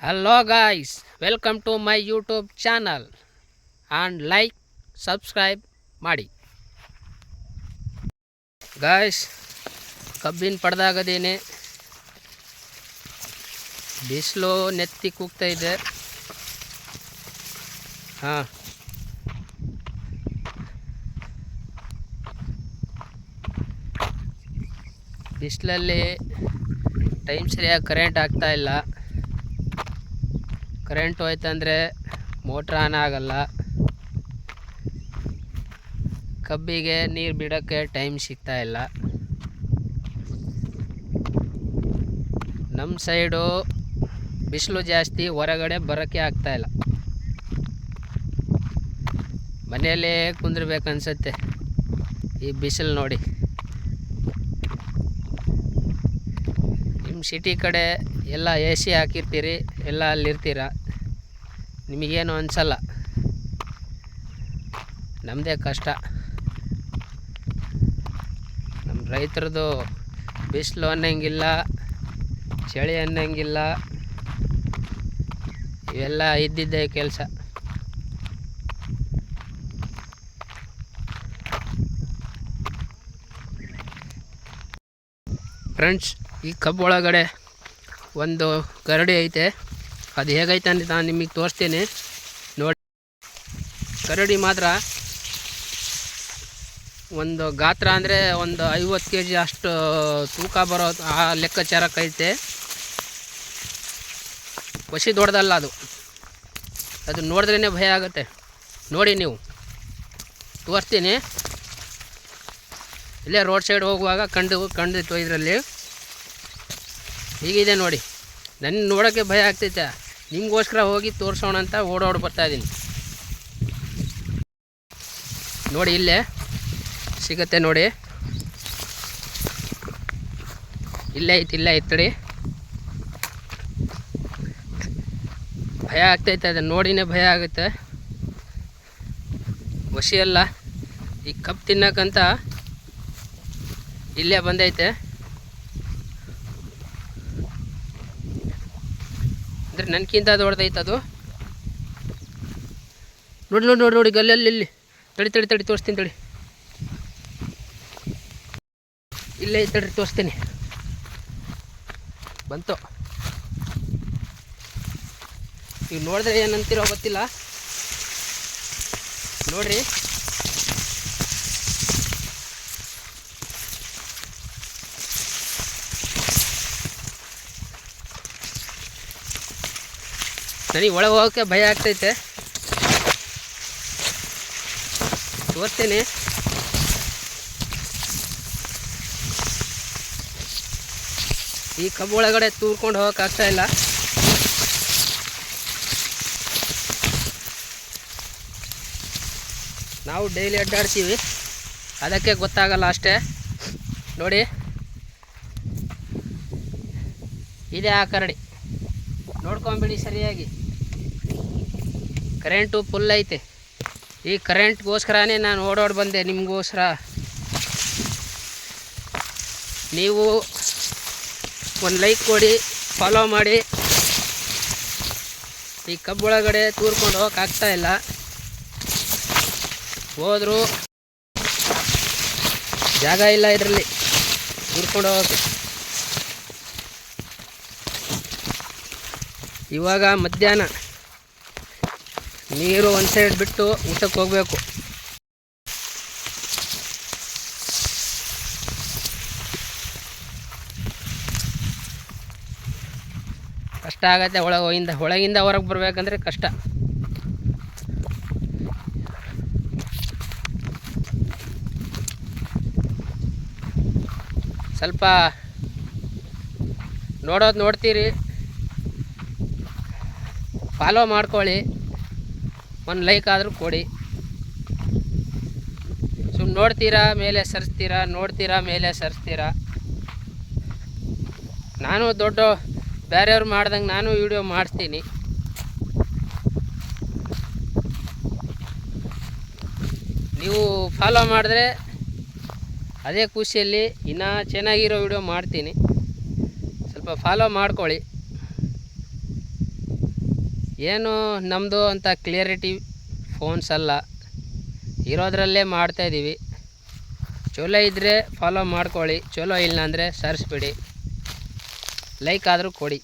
Hello guys, welcome to my YouTube channel and like, subscribe ಮಾಡಿ guys. ಕಬ್ಬಿನ ಪಡೆದಾಗದೇನೆ ಬಿಸಿಲು ನೆತ್ತಿ ಕೂಗ್ತಾ ಇದೆ. ಹಾಂ, ಬಿಸಿಲಲ್ಲಿ ಟೈಮ್ ಸರಿಯಾಗಿ ಕರೆಂಟ್ ಆಗ್ತಾ ಇಲ್ಲ. ಕರೆಂಟ್ ಹೋಯ್ತಂದರೆ ಮೋಟ್ರ್ ಆನ್ ಆಗಲ್ಲ. ಕಬ್ಬಿಗೆ ನೀರು ಬಿಡೋಕ್ಕೆ ಟೈಮ್ ಸಿಗ್ತಾ ಇಲ್ಲ. ನಮ್ಮ ಸೈಡು ಬಿಸಿಲು ಜಾಸ್ತಿ, ಹೊರಗಡೆ ಬರೋಕ್ಕೆ ಆಗ್ತಾಯಿಲ್ಲ. ಮನೆಯಲ್ಲೇ ಕುಂದಿರ್ಬೇಕನ್ಸುತ್ತೆ ಈ ಬಿಸಿಲು ನೋಡಿ. ನಿಮ್ಮ ಸಿಟಿ ಕಡೆ ಎಲ್ಲ ಎ ಸಿ ಹಾಕಿರ್ತೀರಿ, ಎಲ್ಲ ಅಲ್ಲಿರ್ತೀರ, ನಿಮಗೇನು ಅನಿಸಲ್ಲ. ನಮ್ಮದೇ ಕಷ್ಟ. ನಮ್ಮ ರೈತರದು ಬಿಸಿಲು ಅನ್ನಂಗಿಲ್ಲ, ಚಳಿ ಅನ್ನಂಗಿಲ್ಲ, ಇವೆಲ್ಲ ಇದ್ದಿದ್ದೇ ಕೆಲಸ. ಫ್ರೆಂಡ್ಸ್, ಈ ಕಬ್ಬು ಒಳಗಡೆ ಒಂದು ಕರಡಿ ಐತೆ. ಅದು ಹೇಗೈತೆ ಅಂತ ನಾನು ನಿಮಗೆ ತೋರಿಸ್ತೀನಿ ನೋಡಿ. ಕರಡಿ ಮಾತ್ರ ಒಂದು ಗಾತ್ರ ಅಂದರೆ ಒಂದು 50 kg ಅಷ್ಟು ತೂಕ ಬರೋ ಆ ಲೆಕ್ಕಾಚಾರಕ್ಕೈತೆ. ವಶಿ ದೊಡ್ಡದಲ್ಲ ಅದು ನೋಡಿದ್ರೇ ಭಯ ಆಗುತ್ತೆ. ನೋಡಿ, ನೀವು ತೋರಿಸ್ತೀನಿ. ಇಲ್ಲೇ ರೋಡ್ ಸೈಡ್ ಹೋಗುವಾಗ ಕಂಡಿತ್ತು ಇದರಲ್ಲಿ. ಹೀಗಿದೆ ನೋಡಿ. ನನ್ನ ನೋಡೋಕ್ಕೆ ಭಯ ಆಗ್ತೈತೆ. ನಿಮಗೋಸ್ಕರ ಹೋಗಿ ತೋರಿಸೋಣ ಅಂತ ಓಡೋಡಿ ಬರ್ತಾಯಿದ್ದೀನಿ ನೋಡಿ. ಇಲ್ಲೇ ಸಿಗುತ್ತೆ ನೋಡಿ, ಇಲ್ಲೇ ಐತಡಿ. ಭಯ ಆಗ್ತೈತೆ, ಅದನ್ನು ನೋಡಿನೇ ಭಯ ಆಗುತ್ತೆ. ವಶಿಯಲ್ಲ, ಈ ಕಬ್ಬು ತಿನ್ನಕ್ಕಂತ ಇಲ್ಲೇ ಬಂದೈತೆ. ಅಂದರೆ ನನಗಿಂತ ದೊಡ್ಡದೈತೆ ಅದು. ನೋಡಿ ಗಲ್ಲಲ್ಲಿ ತಡಿ ತೋರಿಸ್ತೀನಿ ತಡಿ. ಇಲ್ಲೇ ಐತಡ್ರಿ, ತೋರಿಸ್ತೀನಿ. ಬಂತು. ಈಗ ನೋಡಿದ್ರೆ ಏನಂತೀರೋ ಗೊತ್ತಿಲ್ಲ. ನೋಡ್ರಿ, ನನಗೆ ಒಳಗೆ ಹೋಗೋಕ್ಕೆ ಭಯ ಆಗ್ತೈತೆ. ತೋರಿಸ್ತೀನಿ. ಈ ಕಬ್ಬು ಒಳಗಡೆ ತೂರ್ಕೊಂಡು ಹೋಗೋಕ್ಕಾಗ್ತಾಯಿಲ್ಲ. ನಾವು ಡೈಲಿ ಅಡ್ಡಾಡ್ತೀವಿ, ಅದಕ್ಕೆ ಗೊತ್ತಾಗಲ್ಲ ಅಷ್ಟೇ. ನೋಡಿ, ಇದೇ ಆ ಕರಡಿ. ನೋಡ್ಕೊಂಬಿಡಿ ಸರಿಯಾಗಿ. ಕರೆಂಟು ಫುಲ್ ಐತೆ. ಈ ಕರೆಂಟ್ಗೋಸ್ಕರನೇ ನಾನು ಓಡೋಡಿ ಬಂದೆ, ನಿಮಗೋಸ್ಕರ. ನೀವು ಒಂದು ಲೈಕ್ ಕೊಡಿ, ಫಾಲೋ ಮಾಡಿ. ಈ ಕಬ್ಬು ಒಳಗಡೆ ತೂರ್ಕೊಂಡು ಹೋಗೋಕ್ಕಾಗ್ತಾಯಿಲ್ಲ. ಹೋದರೂ ಜಾಗ ಇಲ್ಲ ಇದರಲ್ಲಿ ತೂರ್ಕೊಂಡು ಹೋಗೋಕ್ಕೆ. ಇವಾಗ ಮಧ್ಯಾಹ್ನ ನೀರು ಒಂದು ಸೈಡ್ ಬಿಟ್ಟು ಊಟಕ್ಕೆ ಹೋಗಬೇಕು. ಕಷ್ಟ ಆಗತ್ತೆ. ಒಳಗಿಂದ ಹೊರಗೆ ಬರಬೇಕಂದ್ರೆ ಕಷ್ಟ. ಸ್ವಲ್ಪ ನೋಡ್ತೀರಿ, ಫಾಲೋ ಮಾಡ್ಕೊಳ್ಳಿ, ಒಂದು ಲೈಕ್ ಆದರೂ ಕೊಡಿ. ಸುಮ್ಮನೆ ನೋಡ್ತೀರಾ ಮೇಲೆ ಸರಿಸ್ತೀರಾ, ನೋಡ್ತೀರಾ ಮೇಲೆ ಸರಿಸ್ತೀರಾ. ನಾನು ಬೇರೆಯವ್ರು ಮಾಡ್ದಂಗೆ ನಾನು ವಿಡಿಯೋ ಮಾಡಿಸ್ತೀನಿ. ನೀವು ಫಾಲೋ ಮಾಡಿದ್ರೆ ಅದೇ ಖುಷಿಯಲ್ಲಿ ಇನ್ನೂ ಚೆನ್ನಾಗಿರೋ ವಿಡಿಯೋ ಮಾಡ್ತೀನಿ. ಸ್ವಲ್ಪ ಫಾಲೋ ಮಾಡ್ಕೊಳ್ಳಿ. ಏನು ನಮ್ಮದು ಅಂತ ಕ್ಲಿಯರಿಟಿ ಫೋನ್ಸ್ ಅಲ್ಲ, ಇರೋದ್ರಲ್ಲೇ ಮಾಡ್ತಾಯಿದ್ದೀವಿ. ಚಲೋ ಇದ್ದರೆ ಫಾಲೋ ಮಾಡ್ಕೊಳ್ಳಿ, ಚಲೋ ಇಲ್ಲ ಅಂದರೆ ಸರಿಸ್ಬಿಡಿ, ಲೈಕ್ ಆದರೂ ಕೊಡಿ.